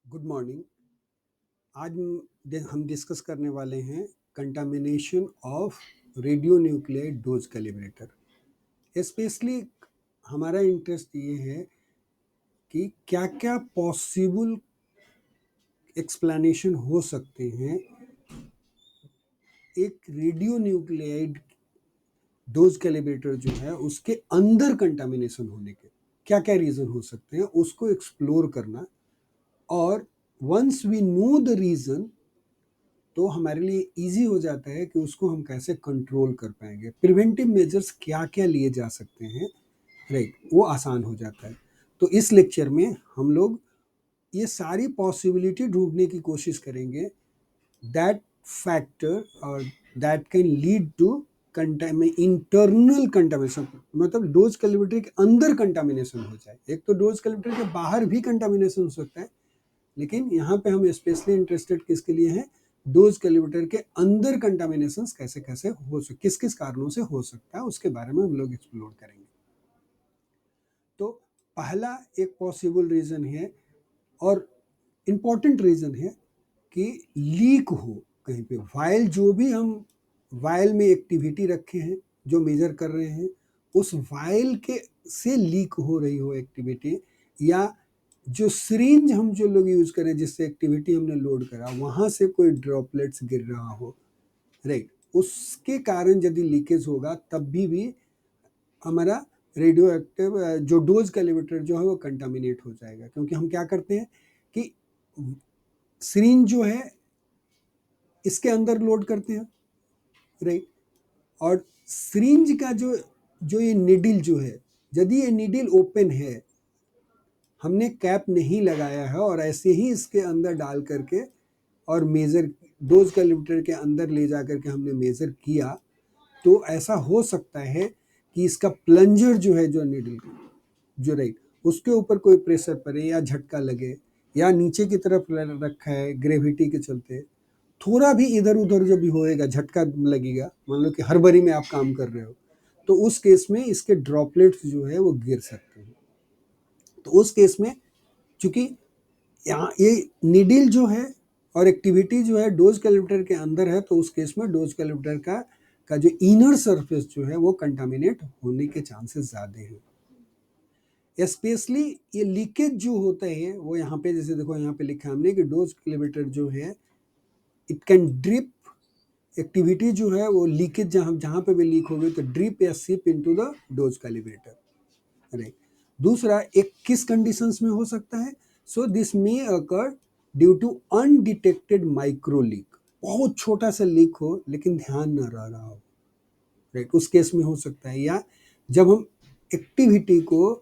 Good morning. आज हम discuss करने वाले हैं contamination of radio nuclide dose calibrator. Specially हमारा इंटरेस्ट ये है कि क्या क्या पॉसिबल एक्सप्लेनेशन हो सकते हैं एक रेडियो न्यूक्लियाइड डोज कैलिब्रेटर जो है उसके अंदर कंटामिनेशन होने के क्या क्या रीज़न हो सकते हैं, उसको एक्सप्लोर करना। और once we know the reason तो हमारे लिए इजी हो जाता है कि उसको हम कैसे कंट्रोल कर पाएंगे, प्रिवेंटिव मेजर्स क्या क्या लिए जा सकते हैं, राइट, वो आसान हो जाता है। तो इस लेक्चर में हम लोग ये सारी पॉसिबिलिटी ढूंढने की कोशिश करेंगे दैट फैक्टर और that can lead to internal contamination, मतलब डोज कैलिब्रेटर के अंदर कंटामिनेशन हो जाए। एक तो डोज कैलिब्रेटर के बाहर भी कंटामिनेशन हो सकता है, लेकिन यहाँ पे हम स्पेशली इंटरेस्टेड किसके लिए हैं, डोज कैलिब्रेटर के अंदर कंटामिनेशन कैसे कैसे हो सकते, किस किस कारणों से हो सकता है, उसके बारे में हम लोग एक्सप्लोर करेंगे। तो पहला एक पॉसिबल रीजन है और इम्पॉर्टेंट रीजन है कि लीक हो कहीं पे। वाइल जो भी हम वाइल में एक्टिविटी रखे हैं, जो मेजर कर रहे हैं, उस वाइल के से लीक हो रही हो एक्टिविटी, या जो सिरिंज हम जो लोग यूज करें जिससे एक्टिविटी हमने लोड करा वहां से कोई ड्रॉपलेट्स गिर रहा हो, राइट, उसके कारण यदि लीकेज होगा तब भी हमारा रेडियो एक्टिव जो डोज कैलिब्रेटर जो है वो कंटामिनेट हो जाएगा। क्योंकि हम क्या करते हैं कि सिरिंज जो है इसके अंदर लोड करते हैं, राइट, और सिरिंज का जो जो ये निडिल जो है, यदि ये निडिल ओपन है, हमने कैप नहीं लगाया है और ऐसे ही इसके अंदर डाल करके और मेजर डोज कैलिब्रेटर के अंदर ले जा करके हमने मेजर किया, तो ऐसा हो सकता है कि इसका प्लंजर जो है, जो निडल जो, राइट, उसके ऊपर कोई प्रेशर पड़े या झटका लगे, या नीचे की तरफ रखा है ग्रेविटी के चलते थोड़ा भी इधर उधर जो भी होएगा, झटका लगेगा, मान लो कि हड़बड़ी में आप काम कर रहे हो, तो उस केस में इसके ड्रॉपलेट्स जो है वो गिर सकते हैं। तो उस केस में चूंकि यहाँ ये निडिल जो है और एक्टिविटी जो है डोज कैलिब्रेटर के अंदर है, तो उस केस में डोज कैलिब्रेटर का जो इनर सरफेस जो है वो कंटामिनेट होने के चांसेस ज़्यादा हैं। स्पेशली ये लीकेज जो होता है वो यहाँ पे, जैसे देखो यहाँ पे लिखा है हमने कि डोज कैलिब्रेटर जो है इट कैन ड्रिप, एक्टिविटी जो है वो लीकेज जहाँ पे भी लीक होगी तो ड्रिप या sip into the dose calibrator, right. दूसरा एक किस कंडीशंस में हो सकता है, so this may occur due to undetected micro leak, बहुत छोटा सा लीक हो लेकिन ध्यान न रहा हो, राइट, उस केस में हो सकता है। या जब हम एक्टिविटी को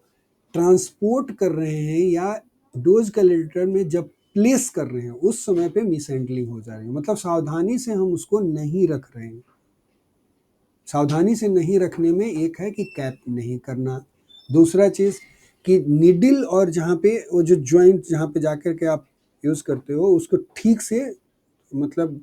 ट्रांसपोर्ट कर रहे हैं या डोज कैलिब्रेटर में जब प्लेस कर रहे हैं उस समय पे मिस हैंडलिंग हो जा रही है, मतलब सावधानी से हम उसको नहीं रख रहे हैं। सावधानी से नहीं रखने में एक है कि कैप नहीं करना, दूसरा चीज़ कि निडिल और जहाँ पे वो जो जॉइंट जहाँ पे जाकर के आप यूज़ करते हो उसको ठीक से मतलब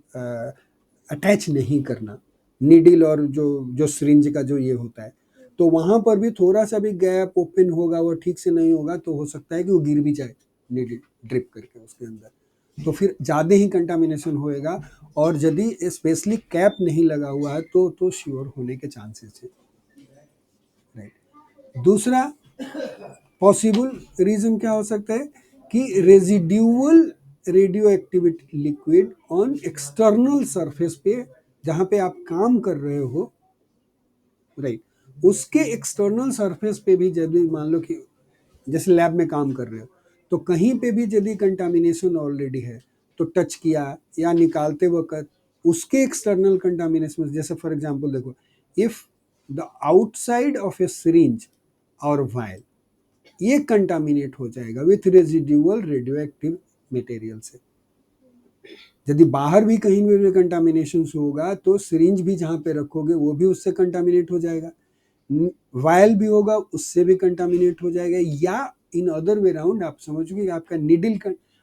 अटैच नहीं करना, निडिल और जो सिरिंज का जो ये होता है, तो वहाँ पर भी थोड़ा सा भी गैप ओपन होगा, वो ठीक से नहीं होगा तो हो सकता है कि वो गिर भी जाए निडिल ड्रिप करके उसके अंदर, तो फिर ज़्यादा ही कंटामिनेशन होएगा। और यदि स्पेशली कैप नहीं लगा हुआ है तो श्योर होने के चांसेस है, राइट। दूसरा पॉसिबल रीजन क्या हो सकता है कि residual radio activity liquid on external surface पे, जहाँ पे आप काम कर रहे हो, राइट, उसके एक्सटर्नल सरफेस पे भी यदि मान लो कि जैसे लैब में काम कर रहे हो तो कहीं पे भी यदि कंटामिनेशन ऑलरेडी है तो टच किया या निकालते वक्त उसके एक्सटर्नल कंटामिनेशन, जैसे फॉर एग्जांपल देखो, if the outside of A syringe और वायल ये कंटामिनेट हो जाएगा with residual radio active material से, यदि बाहर भी कहीं भी कंटामिनेशन होगा तो सिरिंज भी जहाँ पे रखोगे वो भी उससे कंटामिनेट हो जाएगा, वायल भी होगा उससे भी कंटामिनेट हो जाएगा, या इन अदर वे राउंड आप समझोगे आपका निडिल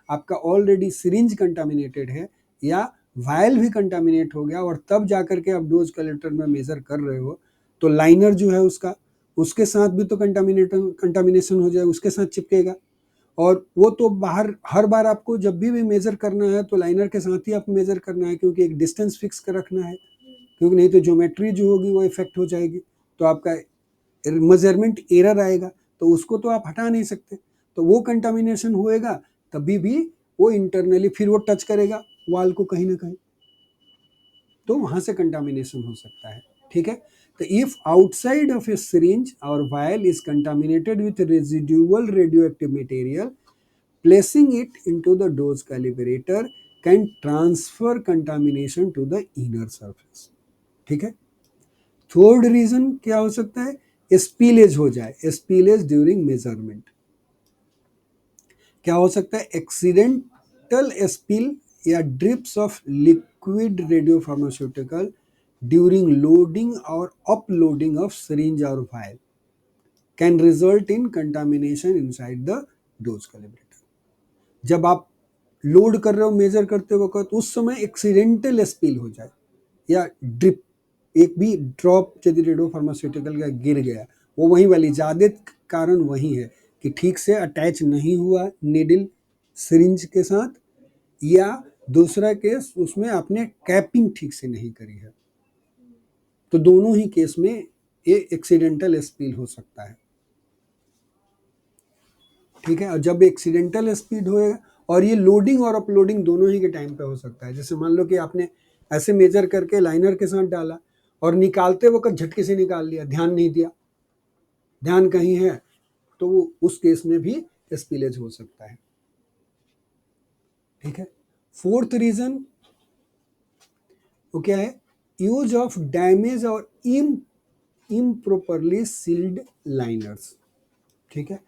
आपका ऑलरेडी सिरिंज कंटामिनेटेड है या वायल भी कंटामिनेट हो गया, और तब जाकर के आप डोज कैलिब्रेटर में मेजर कर रहे हो तो लाइनर जो है उसका उसके साथ भी तो कंटामिनेशन हो जाएगा, उसके साथ चिपकेगा, और वो तो बाहर हर बार आपको जब भी मेजर करना है तो लाइनर के साथ ही आप मेजर करना है, क्योंकि एक डिस्टेंस फिक्स कर रखना है, क्योंकि नहीं तो ज्योमेट्री जो होगी वो इफेक्ट हो जाएगी, तो आपका मेजरमेंट एरर आएगा, तो उसको तो आप हटा नहीं सकते। तो वो कंटामिनेशन होएगा तभी भी वो इंटरनली फिर वो टच करेगा वाल को कहीं ना कहीं, तो वहां से कंटामिनेशन हो सकता है। ठीक है, तो if outside of A syringe or vial is contaminated with residual radioactive material, placing it into the dose calibrator can transfer contamination to the inner surface। ठीक है, थर्ड रीजन क्या हो सकता है, स्पीलेज हो जाए, स्पीलेज ड्यूरिंग मेजरमेंट। क्या हो सकता है, एक्सीडेंटल स्पिल या drips of liquid radiopharmaceutical during loading और अपलोडिंग ऑफ syringe और vial can result in contamination inside the dose calibrator. जब आप लोड कर रहे हो मेजर करते वक्त उस समय एक्सीडेंटल स्पिल हो जाए या ड्रिप, एक भी ड्रॉप यदि रेडियो फार्मास्यूटिकल का गिर गया, वो वही वाली ज्यादा कारण वही है कि ठीक से अटैच नहीं हुआ निडल सिरिंज के साथ, या दूसरा केस उसमें आपने कैपिंग ठीक से नहीं करी है। तो दोनों ही केस में ये एक्सीडेंटल स्पिल हो सकता है। ठीक है, और जब एक्सीडेंटल स्पीड होएगा, और ये लोडिंग और अपलोडिंग दोनों ही के टाइम पे हो सकता है। जैसे मान लो कि आपने ऐसे मेजर करके लाइनर के साथ डाला और निकालते वक्त झटके से निकाल लिया, ध्यान नहीं दिया, ध्यान कहीं है, तो उस केस में भी स्पिलेज हो सकता है। ठीक है, फोर्थ रीजन वो क्या है, यूज ऑफ डैमेज और improperly sealed liners। ठीक है,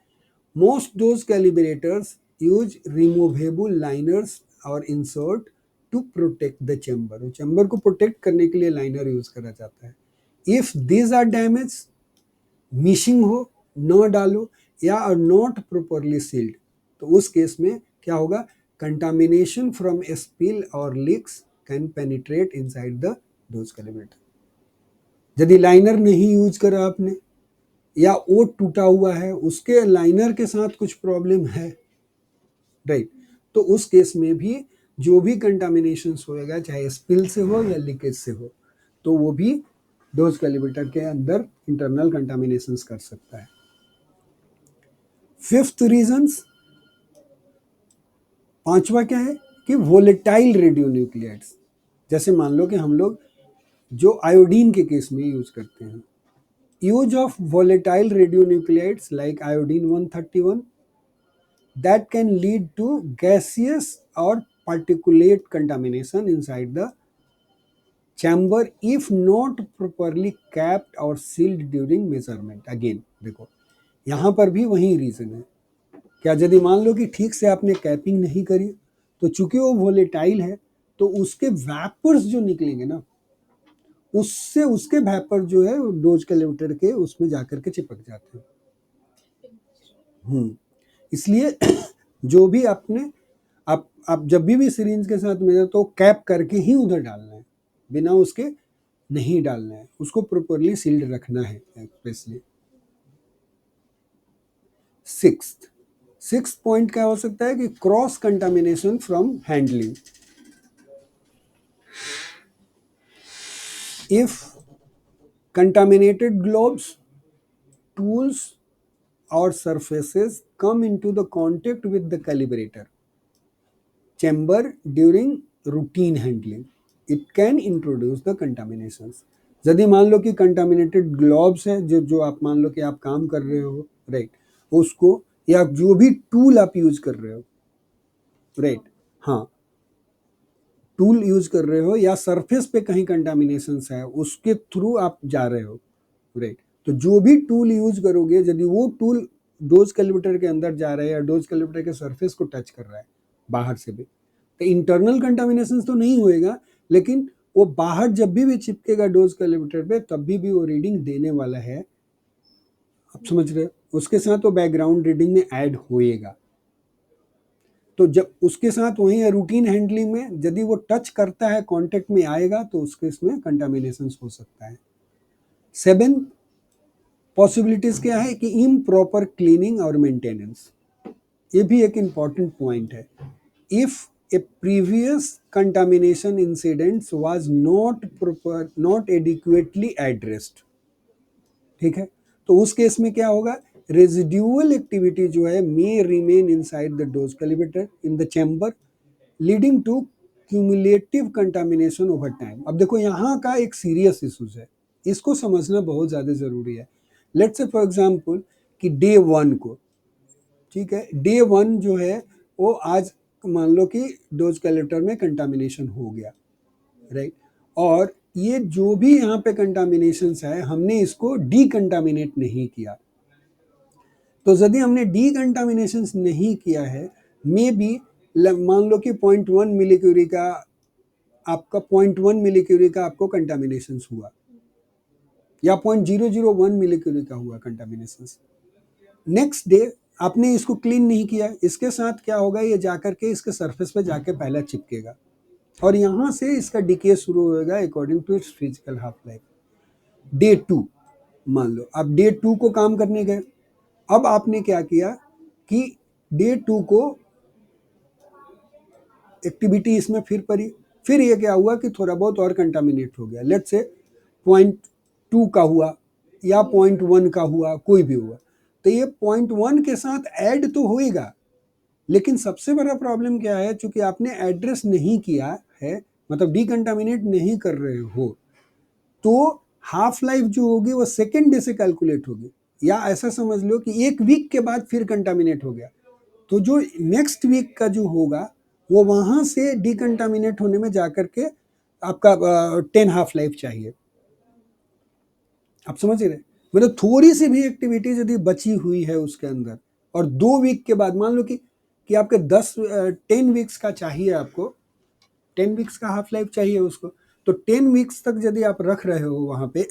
most dose calibrators use removable liners और insert to protect the chamber। Chamber को प्रोटेक्ट करने के लिए लाइनर यूज करा जाता है। If these are damaged, missing हो, न डालो या आर नॉट प्रोपरली सील्ड, तो उस केस में क्या होगा, कंटामिनेशन फ्रॉम स्पिल और leaks can penetrate inside the dose calibrator. यदि लाइनर नहीं यूज करा आपने या वो टूटा हुआ है, उसके लाइनर के साथ कुछ प्रॉब्लम है, राइट, तो उस केस में भी जो भी कंटामिनेशन होएगा, चाहे स्पिल से हो या लीकेज से हो, तो वो भी डोज कैलिब्रेटर के अंदर इंटरनल कंटामिनेशन कर सकता है। फिफ्थ रीजंस, पांचवा क्या है कि वोलेटाइल रेडियोन्यूक्लियाइड्स। जैसे मान लो कि हम लोग जो आयोडीन के केस में यूज करते हैं, use of volatile radionuclides like iodine 131 that can lead to gaseous or particulate contamination inside the chamber if not properly capped or sealed during measurement। Again देखो, यहाँ पर भी वही रीजन है, क्या यदि मान लो कि ठीक से आपने कैपिंग नहीं करी, तो चूंकि वो वोलेटाइल है, तो उसके वैपर्स जो निकलेंगे ना, उससे उसके वैपर जो है डोज कैलिब्रेटर के उसमें जाकर के चिपक जाते हैं। इसलिए जो भी आपने आप जब भी सिरिंज के साथ मेजर, तो कैप करके ही उधर डालना है, बिना उसके नहीं डालना है, उसको प्रॉपरली सील्ड रखना है। स्पेशली सिक्स्थ पॉइंट क्या हो सकता है कि cross contamination from handling. If contaminated gloves, tools or surfaces come into the contact with the calibrator chamber during routine handling, it can introduce the contaminations। यदि मान लो कि कंटामिनेटेड ग्लोव्स है, जो आप मान लो कि आप काम कर रहे हो, राइट, उसको, या जो भी टूल आप यूज कर रहे हो, राइट, हाँ, टूल यूज कर रहे हो या सरफेस पे कहीं कंटामिनेशन है, उसके थ्रू आप जा रहे हो, राइट, तो जो भी टूल यूज करोगे, यदि वो टूल डोज कैलिब्रेटर के अंदर जा रहा है या डोज कैलिब्रेटर के सरफेस को टच कर रहा है बाहर से भी, तो इंटरनल कंटामिनेशन तो नहीं होएगा, लेकिन वो बाहर जब भी चिपकेगा डोज कैलिब्रेटर पे, तब भी वो रीडिंग देने वाला है। आप समझ रहे हो, उसके साथ वो बैकग्राउंड रीडिंग में ऐड होएगा। तो जब उसके साथ वही है रूटीन हैंडलिंग में, यदि वो टच करता है, कांटेक्ट में आएगा, तो उसके इसमें कंटामिनेशन हो सकता है। 7 पॉसिबिलिटीज क्या है कि इम्प्रॉपर क्लीनिंग और मेंटेनेंस। ये भी एक इम्पॉर्टेंट पॉइंट है। If A previous contamination incidents was not adequately addressed, ठीक है, तो उस केस में क्या होगा, रेजिड्यूअल एक्टिविटी जो है may remain inside the dose calibrator in the chamber leading to cumulative contamination over time. अब देखो यहाँ का एक सीरियस इशूज है, इसको समझना बहुत ज़्यादा ज़रूरी है। लेट्स से फॉर एग्जांपल कि डे 1 को, ठीक है, डे 1 जो है वो आज मान लो कि डोज कैलिब्रेटर में कंटामिनेशन हो गया, राइट, और ये जो भी यहाँ पे कंटामिनेशंस है हमने इसको डीकंटामिनेट नहीं किया। तो यदि हमने डीकंटामिनेशन नहीं किया है, मे बी मान लो कि 0.1 मिलीक्यूरी का आपका 0.1 मिलीक्यूरी का आपको कंटामिनेशन हुआ या 0.001 मिलीक्यूरी का हुआ कंटामिनेशन। नेक्स्ट डे आपने इसको क्लीन नहीं किया, इसके साथ क्या होगा, ये जाकर के इसके सरफेस पे जाके पहला चिपकेगा और यहाँ से इसका डिके शुरू होगा according to its physical half life. Day 2 मान लो आप डे 2 को काम करने गए, अब आपने क्या किया कि डे 2 को एक्टिविटी इसमें फिर पड़ी, फिर ये क्या हुआ कि थोड़ा बहुत और कंटामिनेट हो गया, लेट्स से 0.2 का हुआ या 0.1 का हुआ, कोई भी हुआ, तो ये 0.1 के साथ ऐड तो होएगा, लेकिन सबसे बड़ा प्रॉब्लम क्या है, चूंकि आपने एड्रेस नहीं किया है, मतलब डीकंटामिनेट नहीं कर रहे हो, तो हाफ लाइफ जो होगी वो सेकेंड डे से कैलकुलेट होगी, या ऐसा समझ लो कि एक वीक के बाद फिर कंटामिनेट हो गया, तो जो नेक्स्ट वीक का जो होगा वो वहां से डीकंटामिनेट होने में जाकर के आपका 10 हाफ लाइफ चाहिए। आप समझ रहे, मतलब थोड़ी सी भी एक्टिविटी यदि बची हुई है उसके अंदर और 2 वीक के बाद मान लो कि आपके 10 वीक्स का चाहिए, आपको 10 वीक्स का हाफ लाइफ चाहिए उसको, तो 10 वीक्स तक यदि आप रख रहे हो वहां पे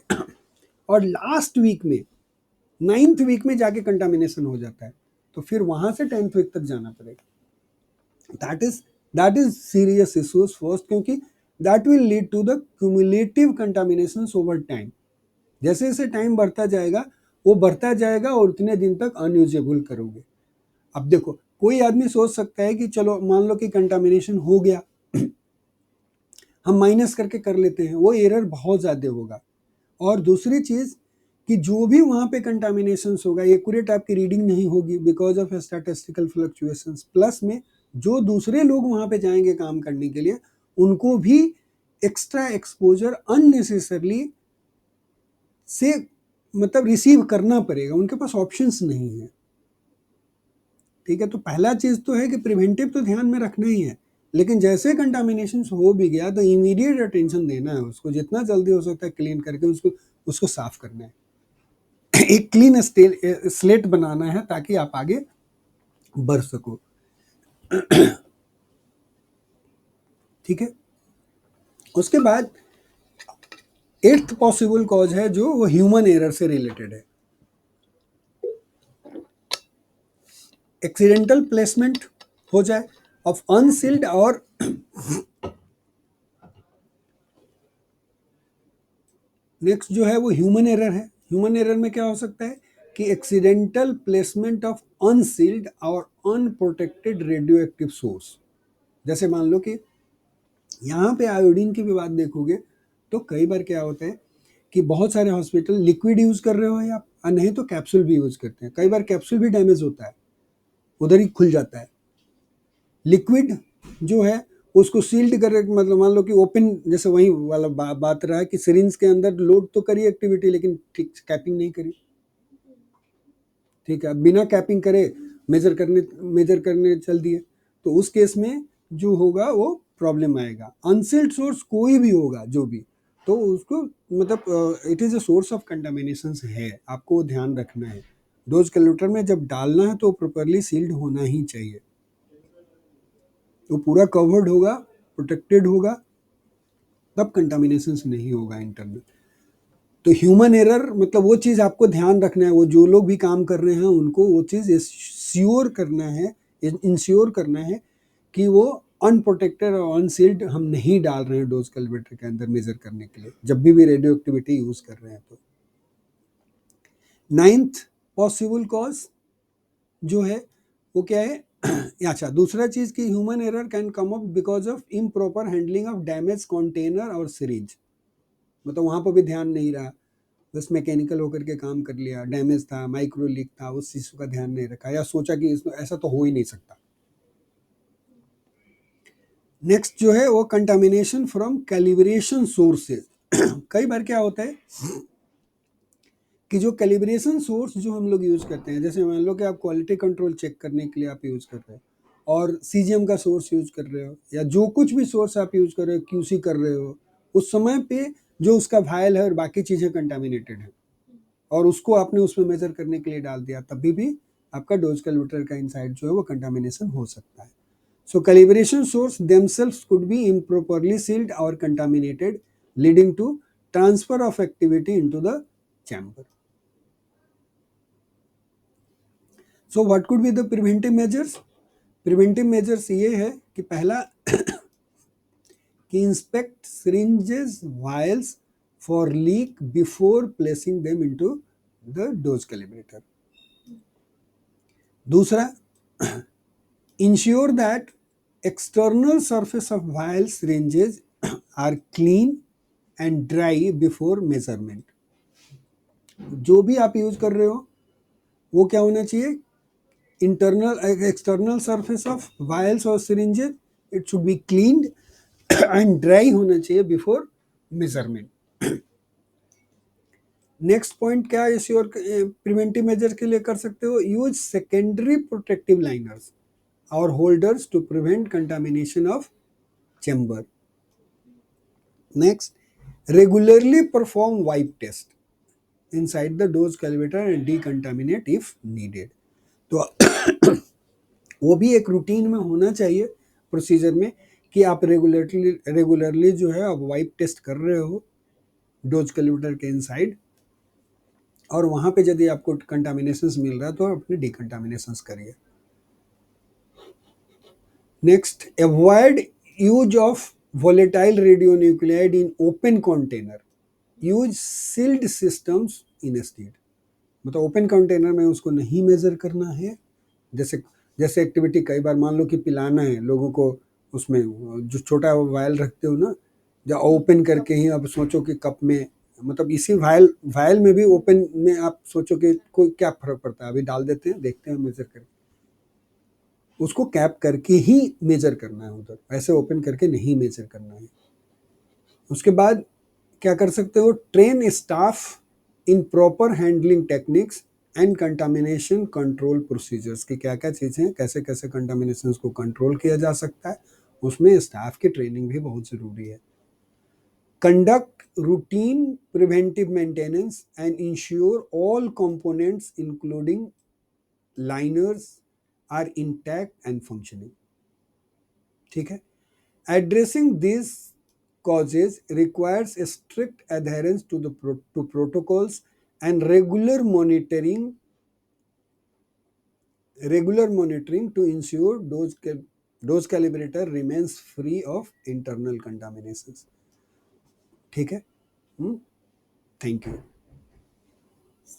और लास्ट वीक में 9th वीक में जाके कंटामिनेशन हो जाता है, तो फिर वहां से 10th वीक तक जाना पड़ेगा। That is serious issues first, क्योंकि that will lead to the cumulative contamination over time. जैसे जैसे टाइम बढ़ता जाएगा वो बढ़ता जाएगा और उतने दिन तक अनयूजेबल करोगे। अब देखो कोई आदमी सोच सकता है कि चलो मान लो कि कंटामिनेशन हो गया, हम माइनस करके कर लेते हैं, वो एरर बहुत ज़्यादा होगा। और दूसरी चीज़ कि जो भी वहाँ पे कंटामिनेशन होगा एक्यूरेट आपकी रीडिंग नहीं होगी because of statistical fluctuations, plus में जो दूसरे लोग वहाँ पे जाएंगे काम करने के लिए उनको भी एक्स्ट्रा एक्सपोजर अननेसेसरली से मतलब रिसीव करना पड़ेगा, उनके पास ऑप्शंस नहीं है। ठीक है, तो पहला चीज़ तो है कि प्रिवेंटिव तो ध्यान में रखना ही है, लेकिन जैसे कंटामिनेशन हो भी गया तो इमीडिएट अटेंशन देना है उसको, जितना जल्दी हो सकता है क्लीन करके उसको साफ करना है, एक क्लीन स्लेट बनाना है ताकि आप आगे बढ़ सको। ठीक है, उसके बाद 8th पॉसिबल कॉज है जो वो ह्यूमन एरर से रिलेटेड है। एक्सीडेंटल प्लेसमेंट हो जाए ऑफ अनसील्ड और नेक्स्ट जो है वो ह्यूमन एरर है। ह्यूमन एरर में क्या हो सकता है कि एक्सीडेंटल प्लेसमेंट ऑफ अनसील्ड और अनप्रोटेक्टेड रेडियो एक्टिव सोर्स। जैसे मान लो कि यहाँ पे आयोडीन की भी बात देखोगे तो कई बार क्या होता है कि बहुत सारे हॉस्पिटल लिक्विड यूज कर रहे हो या नहीं तो कैप्सूल भी यूज करते हैं, कई बार कैप्सूल भी डैमेज होता है, उधर ही खुल जाता है। लिक्विड जो है उसको सील्ड कर, मतलब मान लो कि ओपन, जैसे वही वाला बात रहा है कि सिरिंज के अंदर लोड तो करी एक्टिविटी लेकिन ठीक कैपिंग नहीं करी। ठीक है, बिना कैपिंग करे मेजर करने चल दिए, तो उस केस में जो होगा वो प्रॉब्लम आएगा। अनसील्ड सोर्स कोई भी होगा जो भी, तो उसको मतलब it is a source of contamination है, आपको ध्यान रखना है। डोज कैलकुलेटर में जब डालना है तो प्रॉपर्ली सील्ड होना ही चाहिए, तो पूरा कवर्ड होगा, प्रोटेक्टेड होगा, तब कंटामिनेशन नहीं होगा इंटरनल। तो ह्यूमन एरर मतलब वो चीज़ आपको ध्यान रखना है, वो जो लोग भी काम कर रहे हैं उनको वो चीज़ श्योर करना है, इंश्योर करना है कि वो अनप्रोटेक्टेड और अनसील्ड हम नहीं डाल रहे हैं डोज कैलकुलेटर के अंदर मेजर करने के लिए, जब भी रेडियो एक्टिविटी यूज कर रहे हैं। तो 9th पॉसिबल कॉज जो है वो क्या है, अच्छा, दूसरा चीज कि human error can come up because of improper handling of damage container और सिरिंज। मतलब वहां पर भी ध्यान नहीं रहा, बस मैकेनिकल होकर के काम कर लिया, डैमेज था, माइक्रो लीक था, उस चीज का ध्यान नहीं रखा, या सोचा कि इसमें ऐसा तो हो ही नहीं सकता। नेक्स्ट जो है वो कंटामिनेशन फ्रॉम कैलिब्रेशन सोर्सेज। कई बार क्या होता है कि जो कैलिब्रेशन सोर्स जो हम लोग यूज करते हैं, जैसे मान लो कि आप क्वालिटी कंट्रोल चेक करने के लिए आप यूज कर रहे हो और सीजीएम का सोर्स यूज कर रहे हो, या जो कुछ भी सोर्स आप यूज कर रहे हो, क्यूसी कर रहे हो, उस समय पे जो उसका वायल है और बाकी चीजें कंटामिनेटेड है और उसको आपने उसमें मेजर करने के लिए डाल दिया, तभी भी आपका डोज कैलकुलेटर का इनसाइड जो है वो कंटामिनेशन हो सकता है। So calibration source themselves could be improperly sealed or contaminated, leading to transfer of activity into the chamber. So what could be the preventive measures? Preventive measures ये है कि पहला कि inspect syringes, vials for leak before placing them into the dose calibrator. दूसरा, ensure that external surface of vial syringes are clean and dry before measurement. जो भी आप use कर रहे हो वो क्या होना चाहिए, internal external surface of vials और syringes, it should be cleaned and dry होना चाहिए बिफोर मेजरमेंट। नेक्स्ट पॉइंट क्या है इसी और प्रिवेंटिव मेजर के लिए कर सकते हो, यूज सेकेंडरी प्रोटेक्टिव लाइनर्स और holders to prevent contamination of chamber. Next, regularly perform wipe test inside the dose calibrator and decontaminate if needed. तो वो भी एक रूटीन में होना चाहिए प्रोसीजर में कि आप रेगुलरली जो है आप वाइप टेस्ट कर रहे हो डोज कैलकुलेटर के इनसाइड, और वहां पे यदि आपको कंटामिनेशंस मिल रहा है तो अपने डिकंटामिनेशंस करिए। Next, avoid use of volatile radionuclide in open container, use sealed systems in steel. मतलब ओपन कंटेनर में उसको नहीं मेजर करना है। जैसे जैसे एक्टिविटी कई बार मान लो कि पिलाना है लोगों को, उसमें जो छोटा वायल रखते हो ना, जब ओपन करके ही आप सोचो कि कप में, मतलब इसी वायल वायल में भी ओपन में आप सोचो कि कोई क्या फर्क पड़ता है, अभी डाल देते हैं देखते हैं मेजर करके, उसको कैप करके ही मेजर करना है उधर, ऐसे ओपन करके नहीं मेजर करना है। उसके बाद क्या कर सकते हो, train staff in proper handling techniques and contamination control procedures की क्या क्या चीज़ें, कैसे कैसे कंटामिनेशन को कंट्रोल किया जा सकता है, उसमें स्टाफ की ट्रेनिंग भी बहुत ज़रूरी है। Conduct routine preventive maintenance and ensure all components including liners are intact and functioning. ठीक है, addressing this causes requires a strict adherence to the protocols and regular monitoring to ensure dose calibrator remains free of internal contaminations. ठीक है, thank you.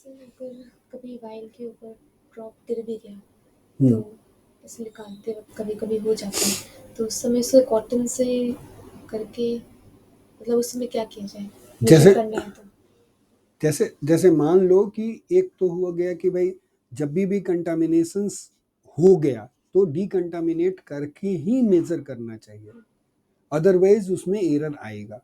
अगर कभी while के ऊपर drop गिर भी गया तो इसे निकालते वक्त कभी कभी हो जाता है, तो उस समय उसे कॉटन से करके, मतलब उस समय क्या किया जाए जैसे करना है तो? जैसे जैसे मान लो कि एक तो हुआ गया कि भाई जब भी कंटामिनेशंस हो गया तो डिकंटामिनेट करके ही मेजर करना चाहिए, अदरवाइज उसमें एरर आएगा।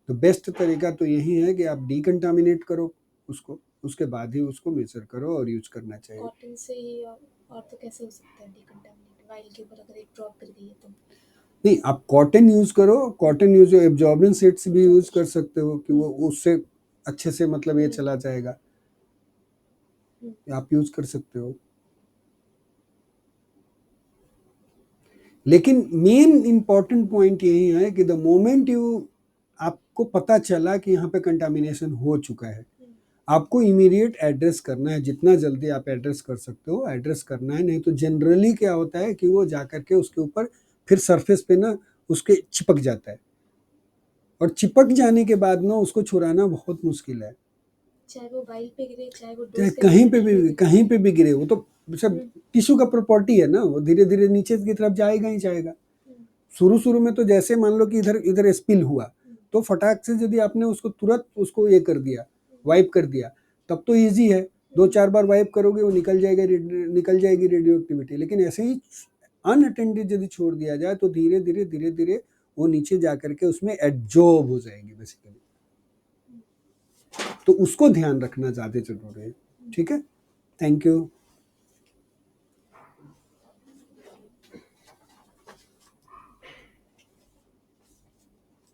तो बेस्ट तरीका तो यही है कि आप डिकंटामिनेट करो उसको, उसके बाद ही उसको मेजर करो और यूज करना चाहिए। कॉटन से ही और तो कैसे हो सकता है डिकंटामिनेट, वाइल के ऊपर अगर एक ड्रॉप गिर गई है तो? नहीं, आप कॉटन यूज करो, कॉटन यूज, एब्जॉर्बेंट शीट्स भी यूज कर सकते हो कि वो उससे अच्छे से मतलब ये चला जाएगा, आप यूज कर सकते हो। लेकिन मेन इंपॉर्टेंट पॉइंट यही है कि द मोमेंट आपको पता चला कि यहाँ पे कंटामिनेशन हो चुका है, आपको इमीडिएट एड्रेस करना है, जितना जल्दी आप एड्रेस कर सकते हो एड्रेस करना है। नहीं तो जनरली क्या होता है कि वो जाकर के उसके ऊपर फिर सरफेस पे ना उसके चिपक जाता है, और चिपक जाने के बाद ना उसको छुड़ाना बहुत मुश्किल है। चाहे वो वाइल पे गिरे, चाहे वो चाहे कहीं पे भी गिरे, वो तो सब टिश्यू का प्रॉपर्टी है ना, वो धीरे धीरे नीचे की तरफ जाएगा ही जाएगा। शुरू शुरू में तो जैसे मान लो कि इधर इधर स्पिल हुआ तो फटाक से यदि आपने उसको तुरंत उसको ये कर दिया, वाइप कर दिया, तब तो इजी है, 2-4 बार वाइप करोगे वो निकल जाएगी रेडियो एक्टिविटी। लेकिन ऐसे ही अनअटेंडेड यदि छोड़ दिया जाए तो धीरे धीरे वो नीचे जा करके उसमें एब्जॉर्ब हो जाएगी बेसिकली। तो उसको ध्यान रखना ज्यादा जरूरी है। ठीक है, थैंक यू।